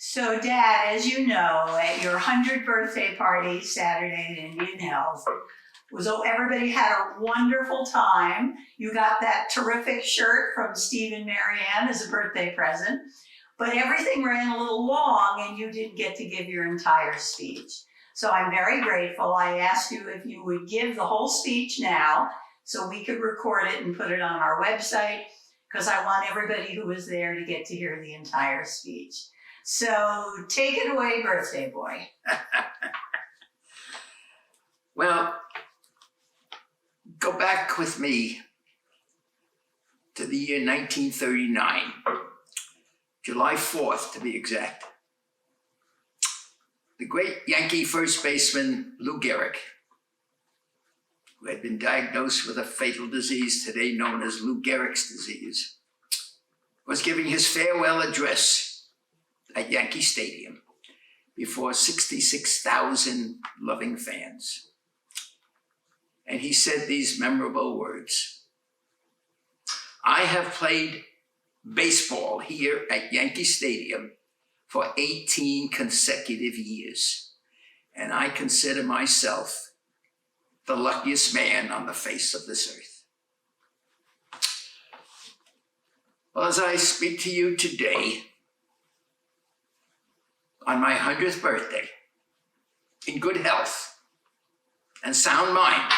So, Dad, as you know, at your 100th birthday party Saturday in Indian Hills, everybody had a wonderful time. You got that terrific shirt from Steve and Marianne as a birthday present, but everything ran a little long and you didn't get to give your entire speech. So I'm very grateful. I asked you if you would give the whole speech now so we could record it and put it on our website, because I want everybody who was there to get to hear the entire speech. So take it away, birthday boy. Well, go back with me to the year 1939, July 4th to be exact. The great Yankee first baseman Lou Gehrig, who had been diagnosed with a fatal disease today known as Lou Gehrig's disease, was giving his farewell address at Yankee Stadium before 66,000 loving fans. And he said these memorable words: "I have played baseball here at Yankee Stadium for 18 consecutive years, and I consider myself the luckiest man on the face of this earth." Well, as I speak to you today, on my 100th birthday, in good health and sound mind,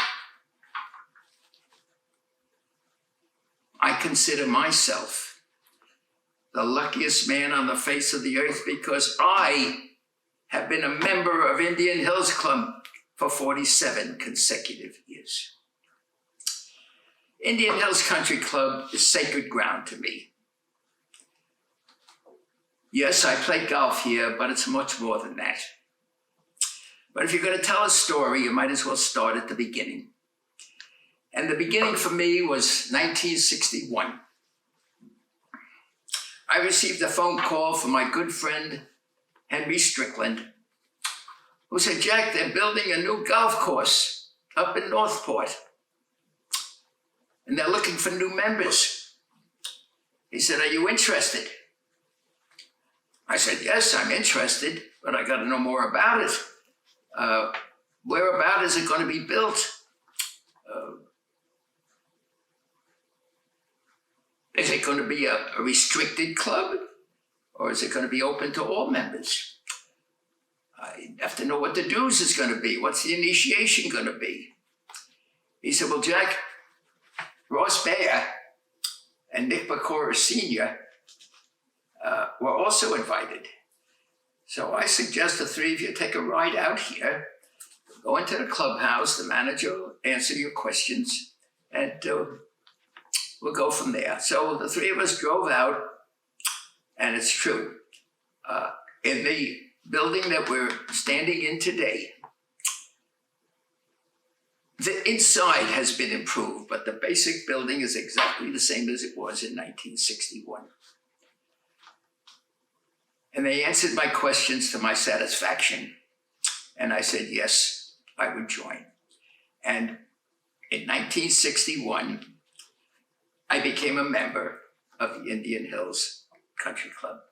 I consider myself the luckiest man on the face of the earth because I have been a member of Indian Hills Club for 47 consecutive years. Indian Hills Country Club is sacred ground to me. Yes, I play golf here, but it's much more than that. But if you're going to tell a story, you might as well start at the beginning. And the beginning for me was 1961. I received a phone call from my good friend, Henry Strickland, who said, "Jack, they're building a new golf course up in Northport, and they're looking for new members." He said, "Are you interested?" I said, "Yes, I'm interested, but I got to know more about it. Whereabout is it going to be built? Is it going to be a restricted club, or is it going to be open to all members? I have to know what the dues is going to be. What's the initiation going to be?" He said, "Well, Jack, Ross Bayer and Nick Pecora Sr. Were also invited. So I suggest the three of you take a ride out here, go into the clubhouse, the manager will answer your questions, and we'll go from there." So the three of us drove out, and it's true. In the building that we're standing in today, the inside has been improved, but the basic building is exactly the same as it was in 1961. And they answered my questions to my satisfaction. And I said, yes, I would join. And in 1961, I became a member of the Indian Hills Country Club.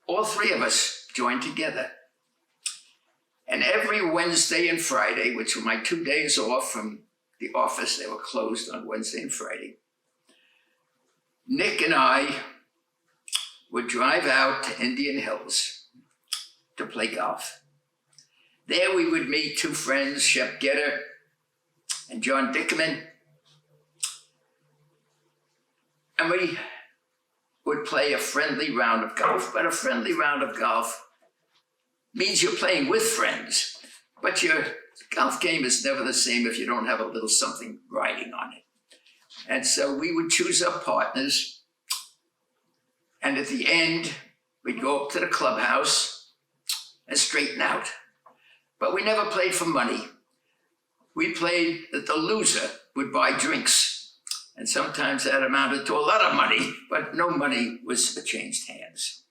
All three of us joined together. And every Wednesday and Friday, which were my 2 days off from the office, they were closed on Wednesday and Friday, Nick and I would drive out to Indian Hills to play golf. There we would meet two friends, Shep Getter and John Dickerman, and we would play a friendly round of golf. But a friendly round of golf means you're playing with friends, but your golf game is never the same if you don't have a little something riding on it. And so we would choose our partners, and at the end, we'd go up to the clubhouse and straighten out. But we never played for money. We played that the loser would buy drinks, and sometimes that amounted to a lot of money, but no money was changed hands.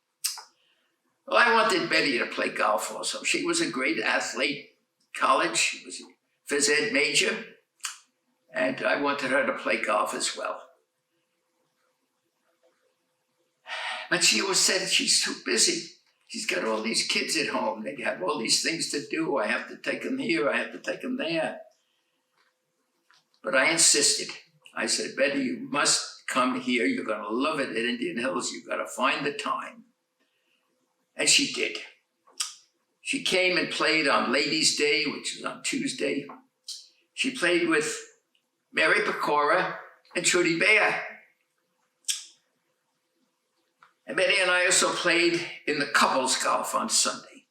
Well, I wanted Betty to play golf also. She was a great athlete, college, she was a phys ed major, and I wanted her to play golf as well. And she always said she's too busy. She's got all these kids at home. They have all these things to do. I have to take them here. I have to take them there. But I insisted. I said, Betty, you must come here. You're going to love it at Indian Hills. You've got to find the time. And she did. She came and played on Ladies' Day, which was on Tuesday. She played with Mary Pecora and Trudy Bear. And Betty and I also played in the couples golf on Sunday.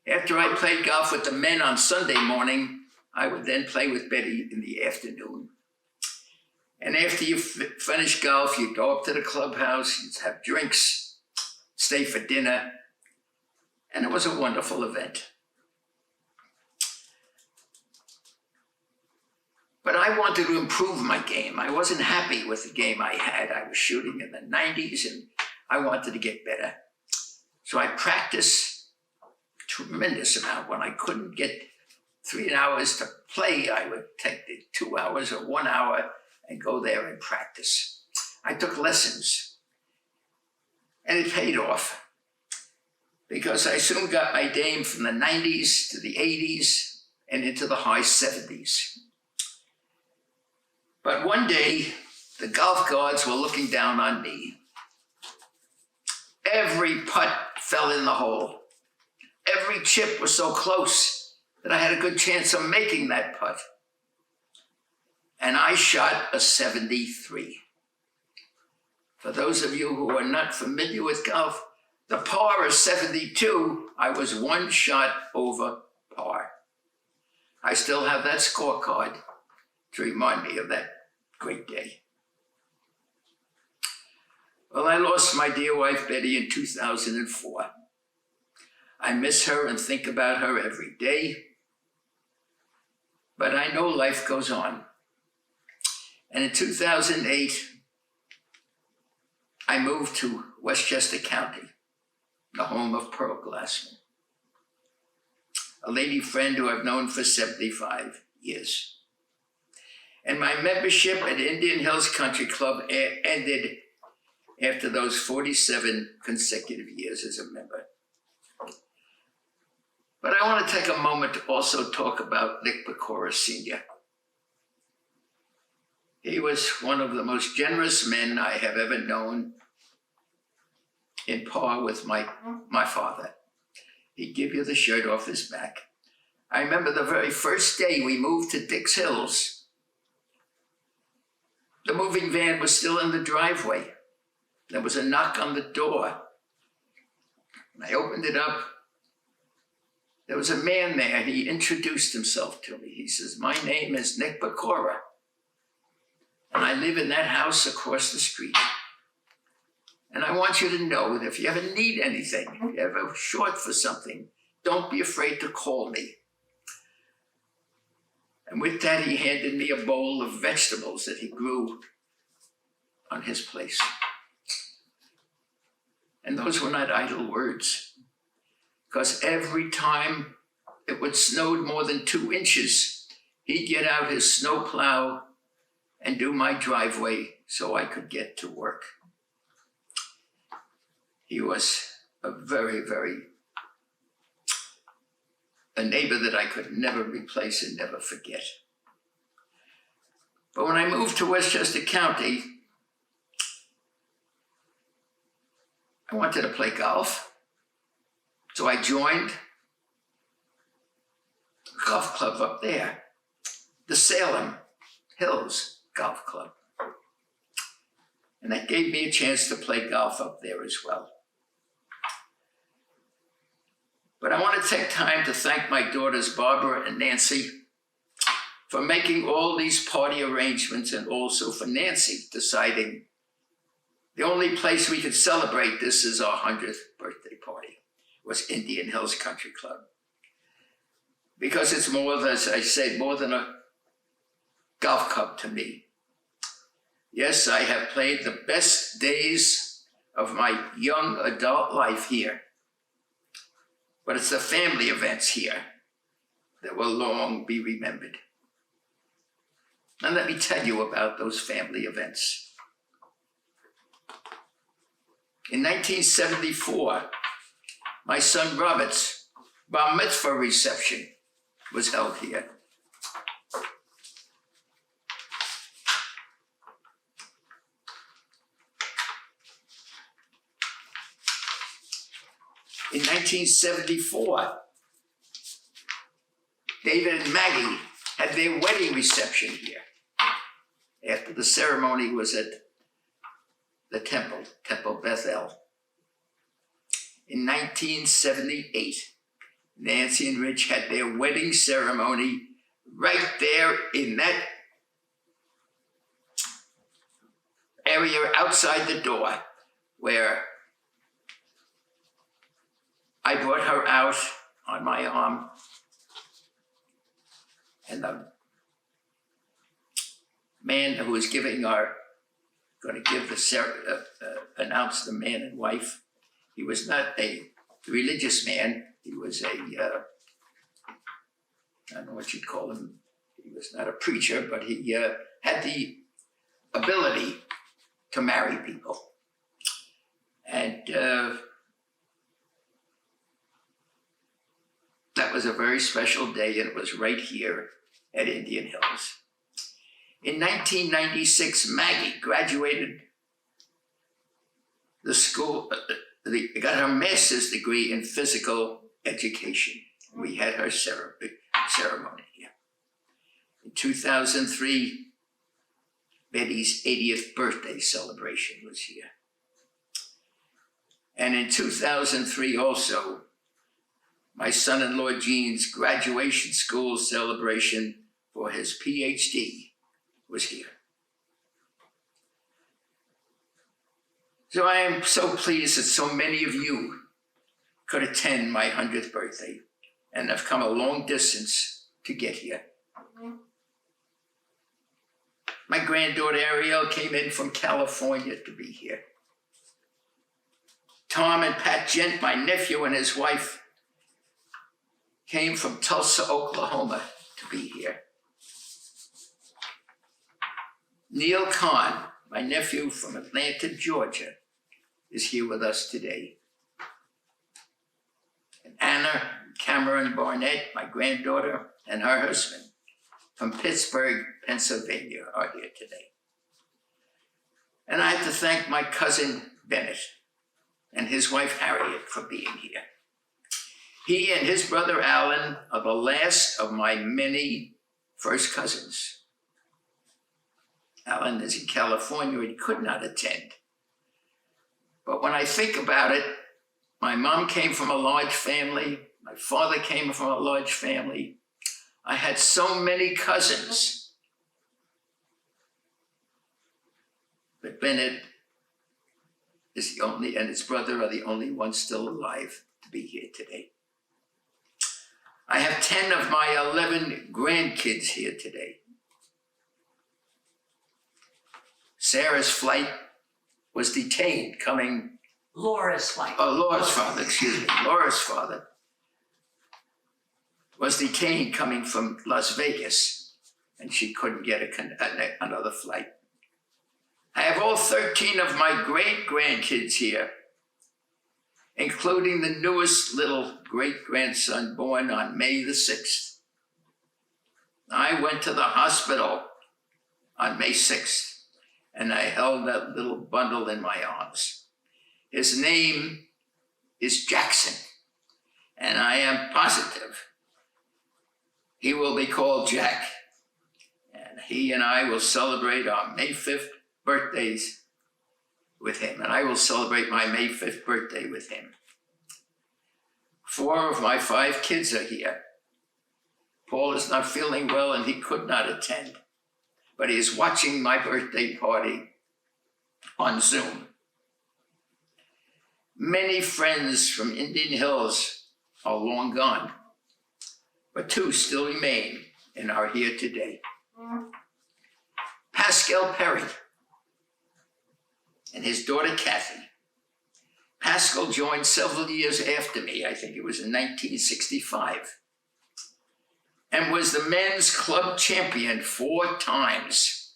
After I played golf with the men on Sunday morning, I would then play with Betty in the afternoon. And after you finish golf, you'd go up to the clubhouse, you'd have drinks, stay for dinner, and it was a wonderful event. But I wanted to improve my game. I wasn't happy with the game I had. I was shooting in the 90s and I wanted to get better. So I practiced a tremendous amount. When I couldn't get 3 hours to play, I would take the 2 hours or 1 hour and go there and practice. I took lessons and it paid off because I soon got my game from the 90s to the 80s and into the high 70s. But one day, the golf gods were looking down on me. Every putt fell in the hole. Every chip was so close that I had a good chance of making that putt. And I shot a 73. For those of you who are not familiar with golf, the par is 72. I was 1 shot over par. I still have that scorecard to remind me of that great day. Well, I lost my dear wife, Betty, in 2004. I miss her and think about her every day. But I know life goes on. And in 2008, I moved to Westchester County, the home of Pearl Glassman, a lady friend who I've known for 75 years. And my membership at Indian Hills Country Club ended after those 47 consecutive years as a member. But I want to take a moment to also talk about Nick Pecora Sr. He was one of the most generous men I have ever known, in par with my father. He'd give you the shirt off his back. I remember the very first day we moved to Dix Hills. The moving van was still in the driveway. There was a knock on the door. When I opened it up, there was a man there, and he introduced himself to me. He says, "My name is Nick Pecora, and I live in that house across the street. And I want you to know that if you ever need anything, if you're ever short for something, don't be afraid to call me." And with that, he handed me a bowl of vegetables that he grew on his place. And those were not idle words, because every time it would snow more than 2 inches, he'd get out his snowplow and do my driveway so I could get to work. He was a neighbor that I could never replace and never forget. But when I moved to Westchester County, I wanted to play golf. So I joined a golf club up there, the Salem Hills Golf Club. And that gave me a chance to play golf up there as well. But I want to take time to thank my daughters, Barbara and Nancy, for making all these party arrangements, and also for Nancy deciding the only place we could celebrate this is our 100th birthday party was Indian Hills Country Club. Because it's more, as I said, more than a golf club to me. Yes, I have played the best days of my young adult life here. But it's the family events here that will long be remembered. And let me tell you about those family events. In 1974, my son Robert's bar mitzvah reception was held here. In 1974, David and Maggie had their wedding reception here. After the ceremony was at the Temple Bethel. In 1978, Nancy and Rich had their wedding ceremony right there in that area outside the door where I brought her out on my arm, and the man who was announce the man and wife. He was not a religious man. He was I don't know what you'd call him. He was not a preacher, but he had the ability to marry people. And that was a very special day, and it was right here at Indian Hills. In 1996, Maggie graduated the school, got her master's degree in physical education. We had her ceremony here. In 2003, Betty's 80th birthday celebration was here. And in 2003 also, my son-in-law Gene's graduation school celebration for his PhD was here. So I am so pleased that so many of you could attend my 100th birthday and have come a long distance to get here. My granddaughter Ariel came in from California to be here. Tom and Pat Gent, my nephew and his wife, came from Tulsa, Oklahoma to be here. Neil Kahn, my nephew from Atlanta, Georgia, is here with us today. And Anna Cameron Barnett, my granddaughter, and her husband from Pittsburgh, Pennsylvania, are here today. And I have to thank my cousin Bennett and his wife Harriet for being here. He and his brother Alan are the last of my many first cousins. Alan is in California and could not attend. But when I think about it, my mom came from a large family. My father came from a large family. I had so many cousins. But Bennett is the only, and his brother are the only ones still alive to be here today. I have 10 of my 11 grandkids here today. Sarah's flight was detained coming. Laura's flight. Laura's father was detained coming from Las Vegas, and she couldn't get another flight. I have all 13 of my great-grandkids here, including the newest little great-grandson born on May the 6th. I went to the hospital on May 6th, and I held that little bundle in my arms. His name is Jackson, and I am positive he will be called Jack. And he and I will celebrate our May 5th birthdays with him, and I will celebrate my May 5th birthday with him. 4 of my 5 kids are here. Paul is not feeling well and he could not attend, but he is watching my birthday party on Zoom. Many friends from Indian Hills are long gone, but 2 still remain and are here today. Pascal Perry and his daughter Kathy. Pascal joined several years after me, I think it was in 1965, and was the men's club champion 4 times.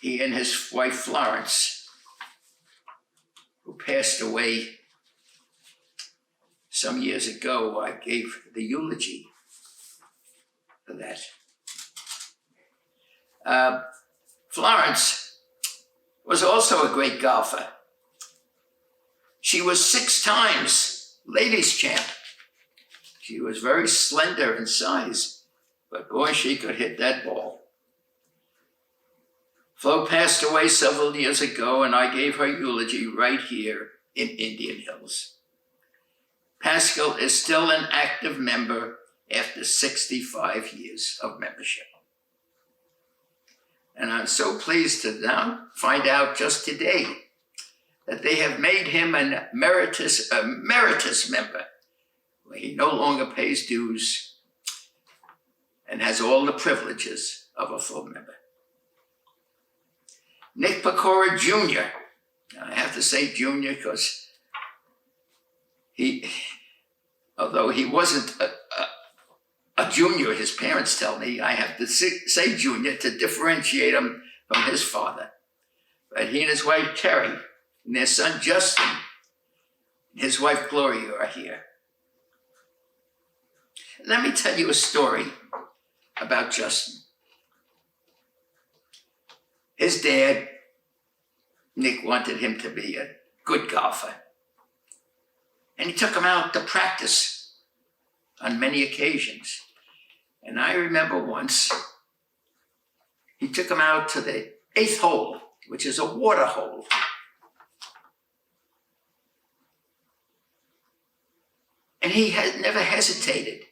He and his wife Florence passed away some years ago, I gave the eulogy for that. Florence was also a great golfer. She was 6 times ladies champ. She was very slender in size, but boy, she could hit that ball. Flo passed away several years ago, and I gave her eulogy right here in Indian Hills. Pascal is still an active member after 65 years of membership. And I'm so pleased to now find out just today that they have made him a emeritus member, where he no longer pays dues and has all the privileges of a full member. Nick Pecora Jr. I have to say Jr. because although he wasn't a junior, his parents tell me, I have to say junior to differentiate him from his father. But he and his wife Terry and their son Justin, and his wife Gloria are here. Let me tell you a story about Justin. His dad, Nick, wanted him to be a good golfer. And he took him out to practice on many occasions. And I remember once, he took him out to the 8th hole, which is a water hole. And he had never hesitated.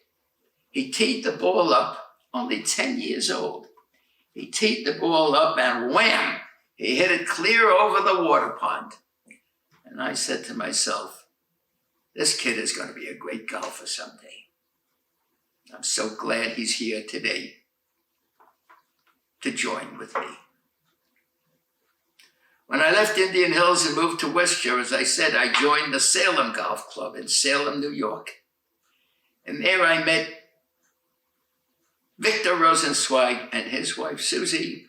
He teed the ball up, only 10 years old. He teed the ball up and wham, he hit it clear over the water pond. And I said to myself, this kid is going to be a great golfer someday. I'm so glad he's here today to join with me. When I left Indian Hills and moved to Westshore, as I said, I joined the Salem Golf Club in Salem, New York. And there I met Victor Rosenzweig and his wife Susie,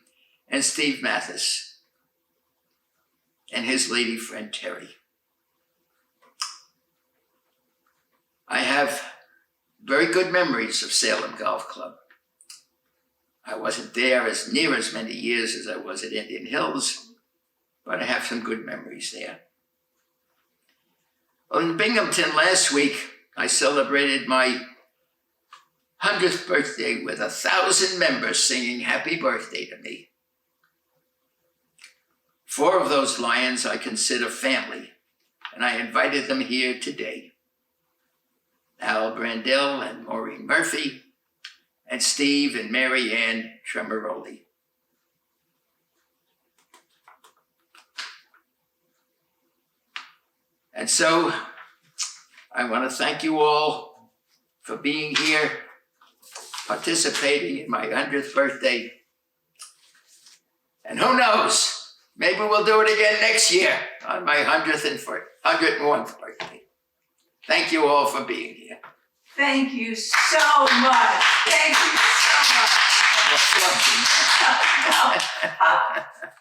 and Steve Mathis and his lady friend Terry. I have very good memories of Salem Golf Club. I wasn't there as near as many years as I was at Indian Hills, but I have some good memories there. Well, in Binghamton last week, I celebrated my 100th birthday with 1,000 members singing happy birthday to me. 4 of those Lions I consider family, and I invited them here today. Al Brandell and Maureen Murphy, and Steve and Mary Ann Tremoroli. And so, I want to thank you all for being here, participating in my 100th birthday. And who knows, maybe we'll do it again next year on my 101st birthday. Thank you all for being here. Thank you so much. Thank you so much.